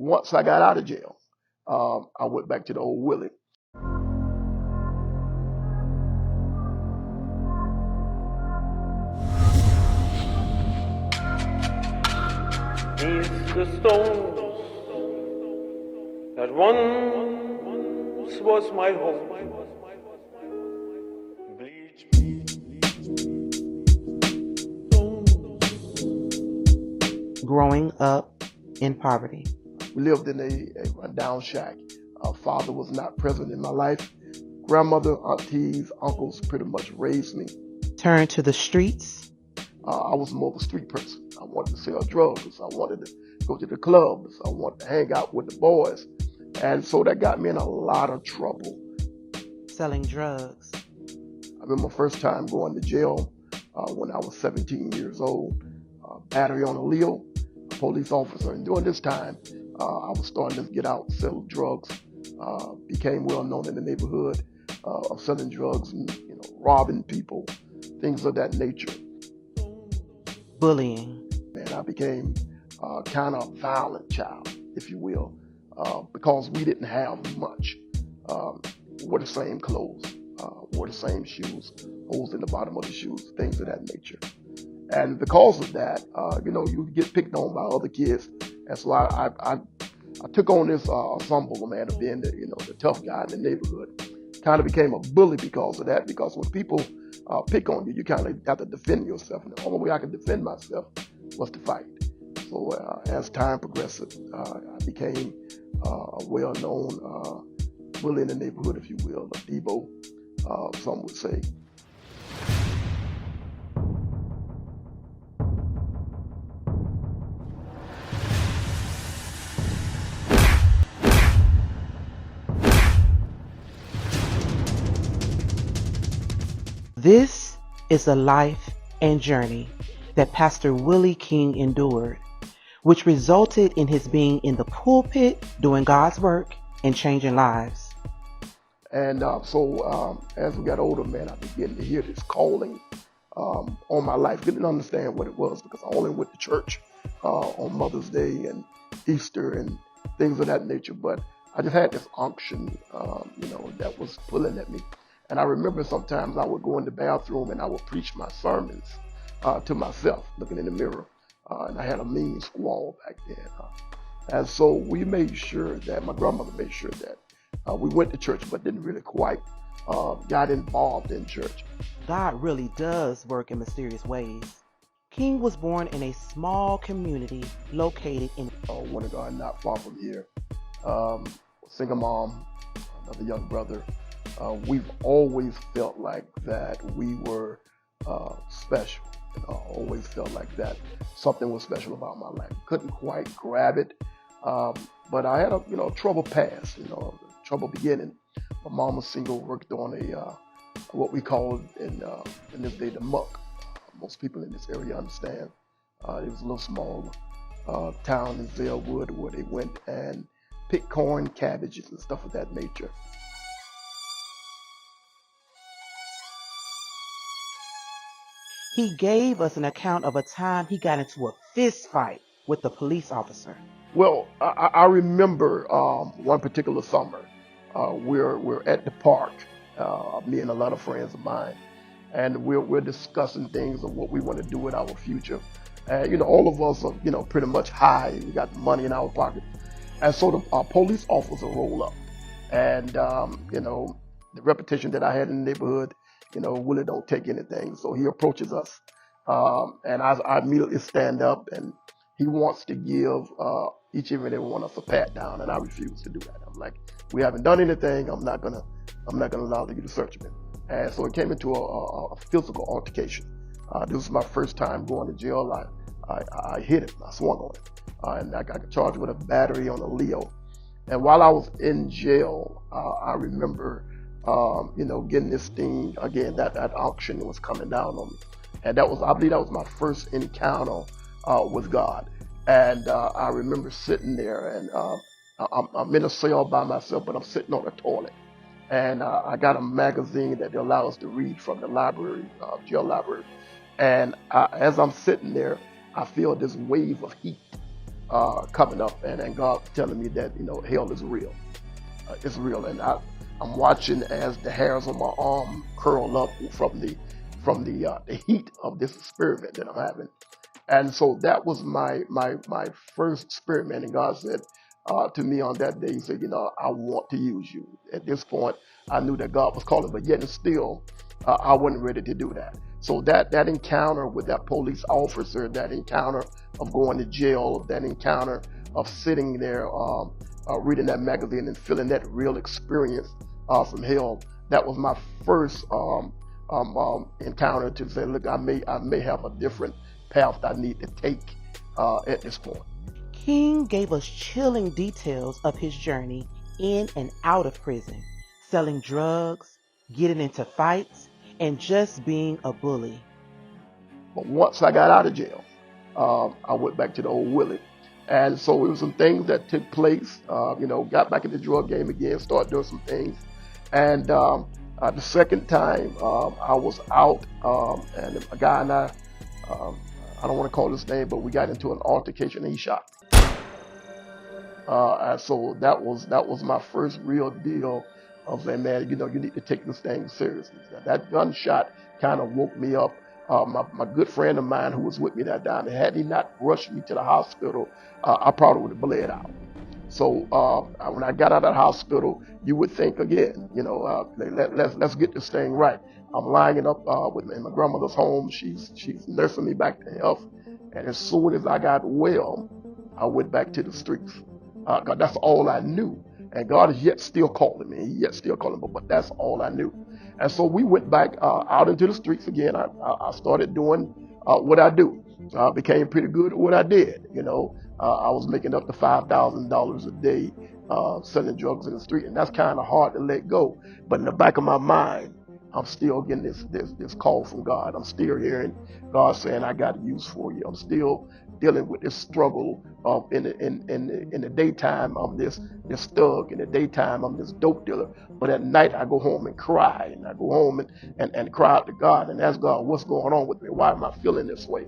once I got out of jail, I went back to the old Willie. These the stones that once was my home. Bleach Growing up in poverty. We lived in a rundown shack. Our father was not present in my life. Grandmother, aunties, uncles pretty much raised me. Turned to the streets. I was more of a street person. I wanted to sell drugs. I wanted to go to the clubs. I wanted to hang out with the boys. And so that got me in a lot of trouble. Selling drugs. I remember my first time going to jail when I was 17 years old. Battery on a Leo, a police officer. And during this time, I was starting to get out, sell drugs. Became well known in the neighborhood of selling drugs and robbing people, things of that nature. Bullying. And I became kind of a violent child, if you will, because we didn't have much. Wore the same clothes, wore the same shoes, holes in the bottom of the shoes, things of that nature. And because of that, you get picked on by other kids. And so I took on this ensemble, man, of being the tough guy in the neighborhood. Kind of became a bully because of that, because when people pick on you, you kind of have to defend yourself. And the only way I could defend myself was to fight. So as time progressed, I became a well-known bully in the neighborhood, if you will, a Debo, some would say. This is a life and journey that Pastor Willie King endured, which resulted in his being in the pulpit doing God's work and changing lives. And so as we got older, man, I began to hear this calling on my life. Didn't understand what it was because I only went to church on Mother's Day and Easter and things of that nature. But I just had this unction, that was pulling at me. And I remember sometimes I would go in the bathroom and I would preach my sermons to myself, looking in the mirror. And I had a mean squall back then. And so we made sure that, my grandmother made sure that we went to church, but didn't really quite got involved in church. God really does work in mysterious ways. King was born in a small community located in Wintergarden, not far from here. Single mom, another young brother. We've always felt like that we were special. Always felt like that something was special about my life. Couldn't quite grab it, but I had a troubled past. Trouble beginning. My mom was single, worked on a what we call in this day the muck. Most people in this area understand. It was a little small town in Zellwood where they went and picked corn, cabbages, and stuff of that nature. He gave us an account of a time he got into a fist fight with a police officer. Well, I remember one particular summer. We're at the park, me and a lot of friends of mine, and we're discussing things of what we want to do with our future. And all of us are pretty much high. We got the money in our pocket, and so the police officer roll up, and the reputation that I had in the neighborhood. Willie don't take anything. So he approaches us, and I immediately stand up, and he wants to give each and every one of us a pat down, and I refuse to do that. I'm like, we haven't done anything. I'm not gonna allow you to search me. And so it came into a physical altercation. This was my first time going to jail. I hit him. I swung on him, and I got charged with a battery on a Leo. And while I was in jail, I remember. Getting this thing again, that auction was coming down on me. And I believe that was my first encounter with God. And I remember sitting there, and I'm in a cell by myself, but I'm sitting on a toilet. And I got a magazine that they allow us to read from the library, jail library. And as I'm sitting there, I feel this wave of heat coming up, and God telling me that hell is real. It's real, and I'm watching as the hairs on my arm curl up from the heat of this experiment that I'm having. And so that was my first experiment. And God said to me on that day, He said, I want to use you. At this point, I knew that God was calling, but yet and still, I wasn't ready to do that. So that encounter with that police officer, that encounter of going to jail, that encounter of sitting there reading that magazine and feeling that real experience from hell, that was my first encounter to say, look, I may have a different path I need to take at this point. King gave us chilling details of his journey in and out of prison, selling drugs, getting into fights, and just being a bully. But once I got out of jail, I went back to the old Willie. And so it was some things that took place, got back in the drug game again, started doing some things. And the second time I was out, and a guy and I don't want to call his name, but we got into an altercation and he shot me. And so that was my first real deal of saying, man, you need to take this thing seriously. That gunshot kind of woke me up. My good friend of mine who was with me that time, had he not rushed me to the hospital, I probably would have bled out. So when I got out of the hospital, you would think again, let's get this thing right. I'm lying up in my grandmother's home. She's nursing me back to health. And as soon as I got well, I went back to the streets. God, that's all I knew. And God is yet still calling me. He's yet still calling me, but that's all I knew. And so we went back out into the streets again. I started doing what I do. Became pretty good at what I did. I was making up to $5,000 a day selling drugs in the street, and that's kind of hard to let go. But in the back of my mind, I'm still getting this call from God. I'm still hearing God saying, "I got use for you." I'm still dealing with this struggle in the daytime. I'm this thug. In the daytime, I'm this dope dealer. But at night, I go home and cry, and I go home and cry out to God and ask God, "What's going on with me? Why am I feeling this way?"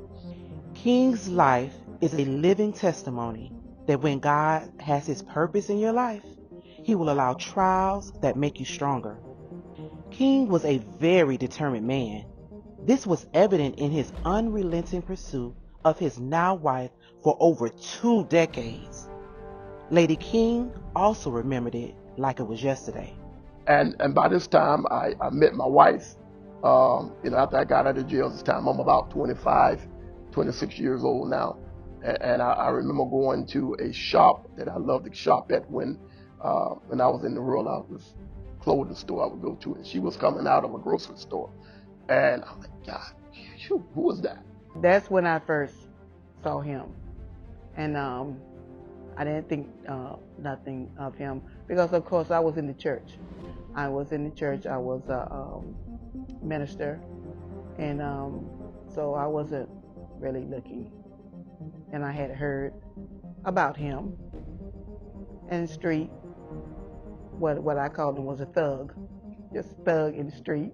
King's life is a living testimony that when God has His purpose in your life, He will allow trials that make you stronger. King was a very determined man. This was evident in his unrelenting pursuit of his now wife for over 2 decades. Lady King also remembered it like it was yesterday. And by this time, I met my wife. After I got out of jail, this time I'm about 25, 26 years old now. And I remember going to a shop that I loved to shop at when I was in the world. I was clothing store I would go to, and she was coming out of a grocery store. And I'm like, God, who was that? That's when I first saw him. And I didn't think nothing of him because, of course, I was in the church. I was a minister. And so I wasn't really looking. And I had heard about him in the street. What I called him was a thug. Just thug in the street,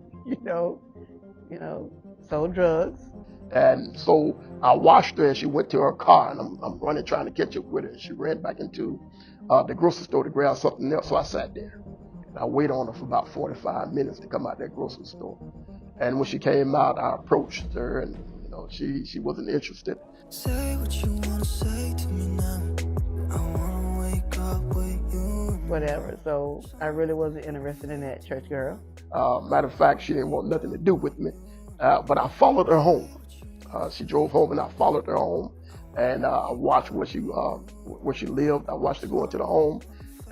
sold drugs. And so I watched her as she went to her car, and I'm running trying to catch up with her. And she ran back into the grocery store to grab something else. So I sat there. And I waited on her for about 45 minutes to come out that grocery store. And when she came out, I approached her, and she wasn't interested. Say what you wanna say to me now. I wanna wake up with you. Whatever. So I really wasn't interested in that church girl. Matter of fact, she didn't want nothing to do with me. But I followed her home. She drove home, and I followed her home. And I watched where she lived. I watched her go into the home.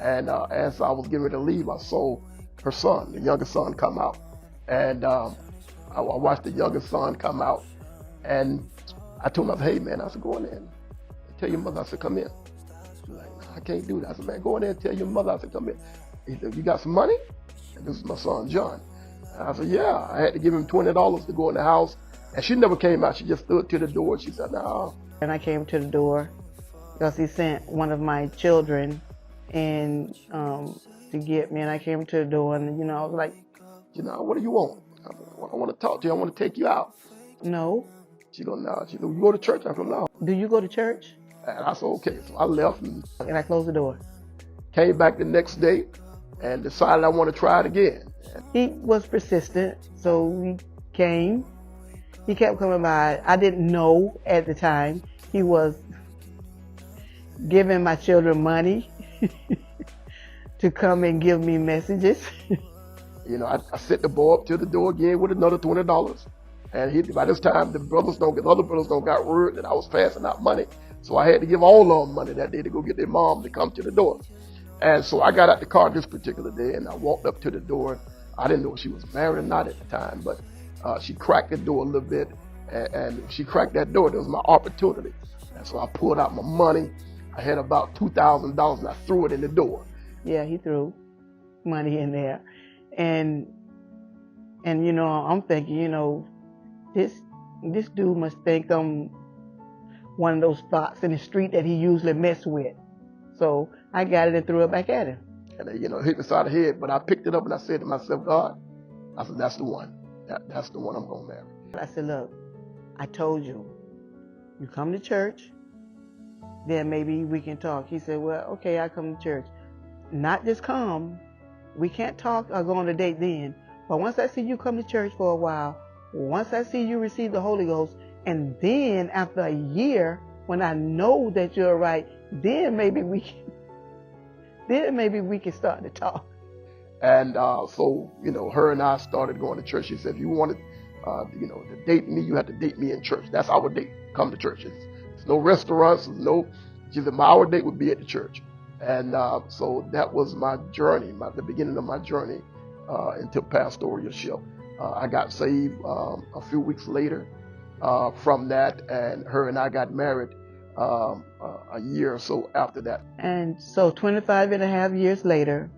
And as I was getting ready to leave, I saw her son, the youngest son, come out. And I watched the youngest son come out. And I told him, I said, "Hey, man," I said, "Go in there and tell your mother," I said, "come in." He's like, "I can't do that." I said, "Man, go in there and tell your mother," I said, "come in." He said, "You got some money?" And this is my son, John. And I said, "Yeah." I had to give him $20 to go in the house. And she never came out. She just stood to the door. She said, "No." And I came to the door because he sent one of my children in to get me. And I came to the door, and I was like, "What do you want?" "I want to talk to you. I want to take you out." "No." She goes, "No." She goes, "You go to church?" I go, "No." "Do you go to church?" And I said, okay. So I left and And I closed the door. came back the next day and decided I want to try it again. He was persistent, so we came. He kept coming by. I didn't know at the time he was giving my children money to come and give me messages. You know, I sent the boy up to the door again with another $20. And by this time, the other brothers don't got word that I was passing out money. So I had to give all of them money that day to go get their mom to come to the door. And so I got out the car this particular day and I walked up to the door. I didn't know if she was married or not at the time, but she cracked the door a little bit. And she cracked that door. That was my opportunity. And so I pulled out my money. I had about $2,000 and I threw it in the door. Yeah, he threw money in there. And you know, I'm thinking, you know, this dude must think I'm one of those spots in the street that he usually mess with. So I got it and threw it back at him. And you know, it hit me side of the head, but I picked it up and I said to myself, God, I said, that's the one. That's the one I'm going to marry. I said, look, I told you, you come to church, then maybe we can talk. He said, well, okay, I come to church. Not just come. We can't talk or go on a date then. But once I see you come to church for a while, once I see you receive the Holy Ghost, and then after a year, when I know that you're right, then maybe we can start to talk. And so, you know, her and I started going to church. She said, if you wanted, you know, to date me, you have to date me in church. That's our date. Come to church. There's no restaurants. There's no. She said, our date would be at the church. And so that was my journey, the beginning of my journey into pastoralship. I got saved a few weeks later from that, and her and I got married a year or so after that. And so 25 and a half years later,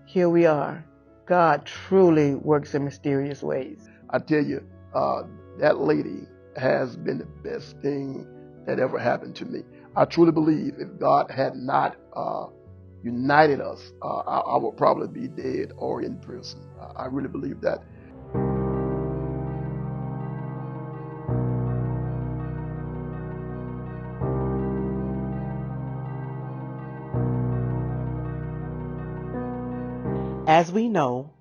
here we are. God truly works in mysterious ways. I tell you, that lady has been the best thing that ever happened to me. I truly believe if God had not united us, I would probably be dead or in prison. I really believe that. As we know,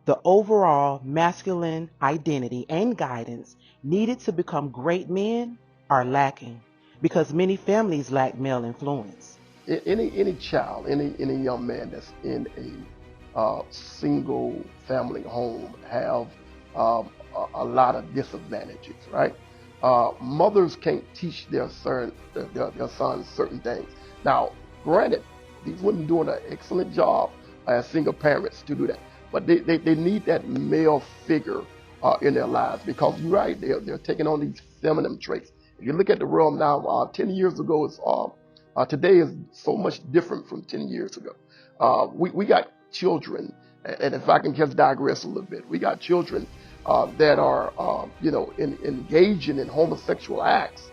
the overall masculine identity and guidance needed to become great men are lacking because many families lack male influence. Any child, any young man that's in a single family home have a lot of disadvantages, right? Mothers can't teach their sons certain things. Now, granted, these women doing an excellent job as single parents to do that, but they need that male figure in their lives, because you're right, they're taking on these feminine traits. If you look at the world now, 10 years ago, today is so much different from 10 years ago. We got children, and if I can just digress a little bit, we got children that are, you know, engaging in homosexual acts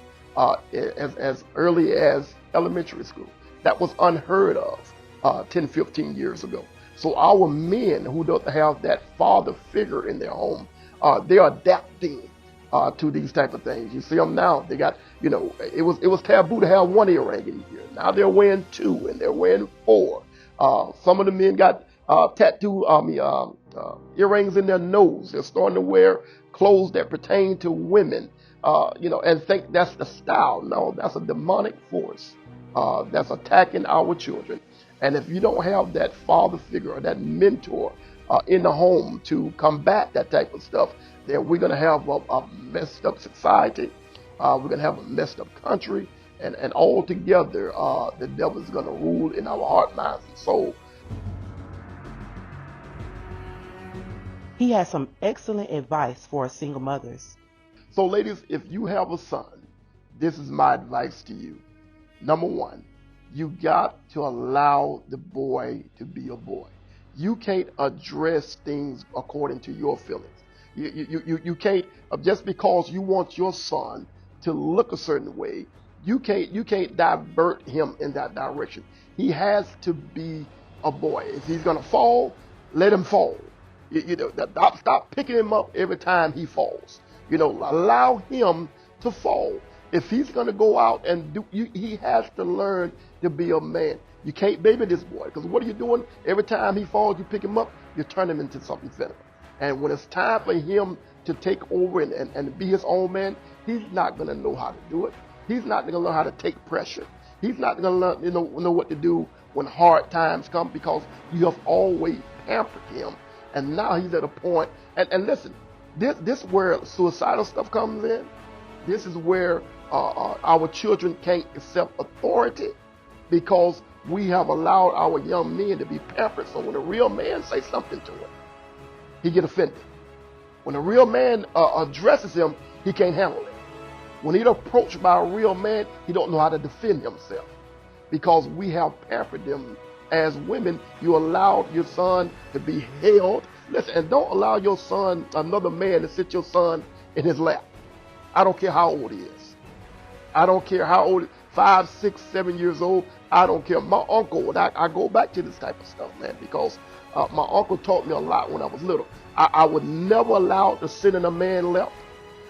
as early as elementary school. That was unheard of 10, 15 years ago. So our men who don't have that father figure in their home, they're adapting to these type of things. You see them now. They got, you know, it was taboo to have one earring in here. Now they're wearing 2 and they're wearing 4. Some of the men got earrings in their nose. They're starting to wear clothes that pertain to women, you know, and think that's the style. No, that's a demonic force that's attacking our children. And if you don't have that father figure or that mentor in the home to combat that type of stuff, then we're going to have a messed up society. We're going to have a messed up country. And altogether, the devil is going to rule in our heart, minds, and soul. He has some excellent advice for single mothers. So ladies, if you have a son, this is my advice to you. Number 1, you got to allow the boy to be a boy. You can't address things according to your feelings. You can't, just because you want your son to look a certain way, you can't divert him in that direction. He has to be a boy. If he's gonna fall, let him fall. You know, stop picking him up every time he falls. You know, allow him to fall. If he's going to go out and do, he has to learn to be a man. You can't baby this boy, because what are you doing? Every time he falls, you pick him up, you turn him into something better. And when it's time for him to take over and be his own man, he's not going to know how to do it. He's not going to learn how to take pressure. He's not going to learn, know what to do when hard times come, because you have always pampered him. And now he's at a point, and listen, this is where suicidal stuff comes in. This is where our children can't accept authority, because we have allowed our young men to be pampered. So when a real man says something to him, he get offended. When a real man addresses him, he can't handle it. When he's approached by a real man, he don't know how to defend himself, because we have pampered them. As women, you allowed your son to be held. Listen, and don't allow your son, another man, to sit your son in his lap. I don't care how old he is. I don't care how old, 5, 6, 7 years old. I don't care. My uncle, I go back to this type of stuff, man, because my uncle taught me a lot when I was little. I was never allowed to sit in a man's lap.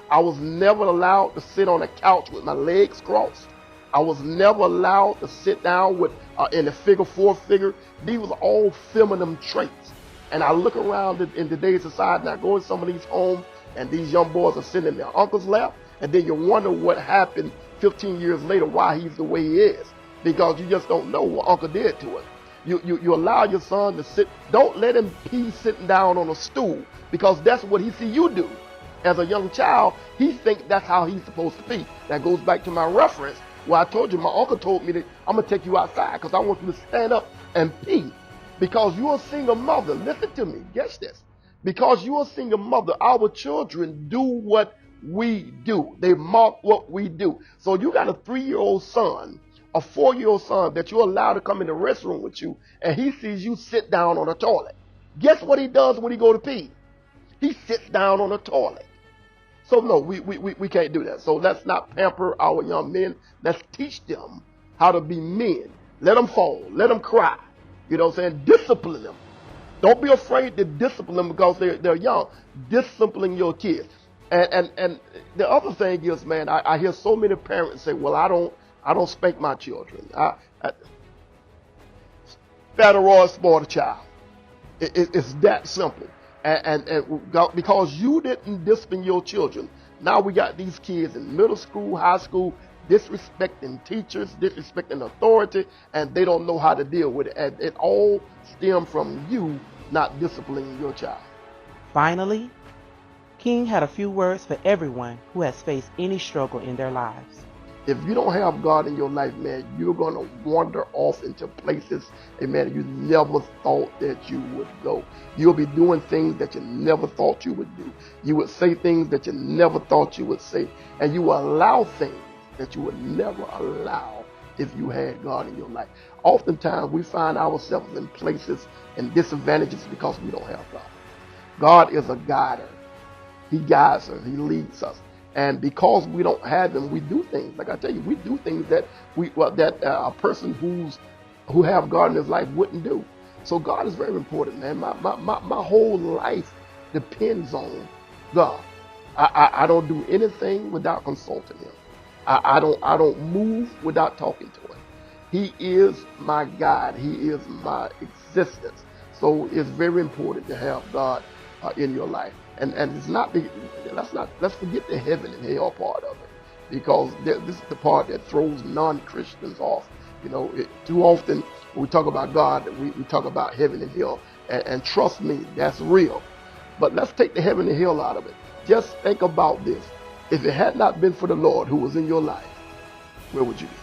I was never allowed to sit on a couch with my legs crossed. I was never allowed to sit down with in a figure 4 figure. These was all feminine traits. And I look around in today's society, and I go in some of these homes, and these young boys are sitting in their uncle's lap, and then you wonder what happened 15 years later, why he's the way he is, because you just don't know what uncle did to him. You allow your son to sit. Don't let him pee sitting down on a stool, because that's what he see you do. As a young child, he thinks that's how he's supposed to pee. That goes back to my reference where I told you my uncle told me that I'm going to take you outside because I want you to stand up and pee. Because you're a single mother, listen to me, guess this. Because you're a single mother, our children do what we do. They mark what we do. So you got a 3-year-old son, a 4-year-old son that you're allowed to come in the restroom with you, and he sees you sit down on a toilet. Guess what he does when he go to pee? He sits down on a toilet. So no, we can't do that. So let's not pamper our young men. Let's teach them how to be men. Let them fall. Let them cry. You know what I'm saying? Discipline them. Don't be afraid to discipline them because they're young. Discipline your kids. And the other thing is, man, I hear so many parents say, well, I don't spank my children. Steroids spoil the child. It's that simple. And because you didn't discipline your children, now we got these kids in middle school, high school, disrespecting teachers, disrespecting authority, and they don't know how to deal with it. And it all stems from you not disciplining your child. Finally, King had a few words for everyone who has faced any struggle in their lives. If you don't have God in your life, man, you're going to wander off into places, amen, you never thought that you would go. You'll be doing things that you never thought you would do. You would say things that you never thought you would say. And you will allow things that you would never allow if you had God in your life. Oftentimes, we find ourselves in places and disadvantages because we don't have God. God is a guider. He guides us. He leads us. And because we don't have him, we do things. Like I tell you, we do things that a person who have God in his life wouldn't do. So God is very important, man. My whole life depends on God. I don't do anything without consulting him. I don't move without talking to him. He is my guide. He is my existence. So it's very important to have God in your life. And it's not let's forget the heaven and hell part of it, because this is the part that throws non-Christians off. You know, too often when we talk about God, we talk about heaven and hell, and trust me, that's real. But let's take the heaven and hell out of it. Just think about this. If it had not been for the Lord who was in your life, where would you be?